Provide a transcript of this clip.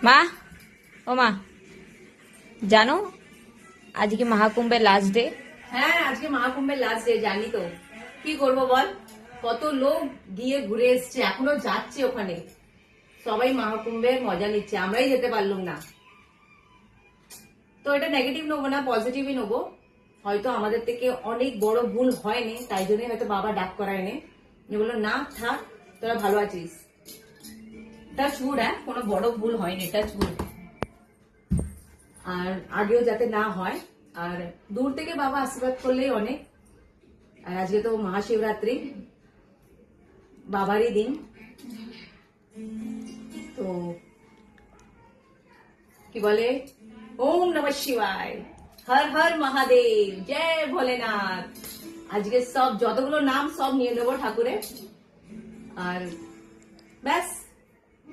মা, ও মা, জানো আজকে মহাকুম্ভের লাস্ট ডে। হ্যাঁ, আজকে মহাকুম্ভের লাস্ট ডে, জানি তো। কি করবো বল, কত লোক গিয়ে ঘুরে এসছে, এখনো যাচ্ছে ওখানে। সবাই মহাকুম্ভের মজা নিচ্ছে, আমরাই যেতে পারলাম না। তো এটা নেগেটিভ নেবো না, পজিটিভই নেবো। হয়তো আমাদের থেকে অনেক বড় ভুল হয়নি, তাই জন্যই হয়তো বাবা ডাক করায়নি। বললো না থাক, তোরা ভালো আছিস। টাচ উড, কোনো বড় ভুল হয়নি, টাচ উড। আর আগেও যাতে না হয়। আর দূর থেকে বাবা আশীর্বাদ করলেই অনেক। আর আজকে তো মহাশিবরাত্রি, বাবারই দিন। তো কি বলে, ওম নমঃ শিবায়, হর হর মহাদেব, জয় ভোলেনাথ। আজকে সব যতগুলো নাম সব নিয়ে নেবো ঠাকুরের। আর ব্যাস।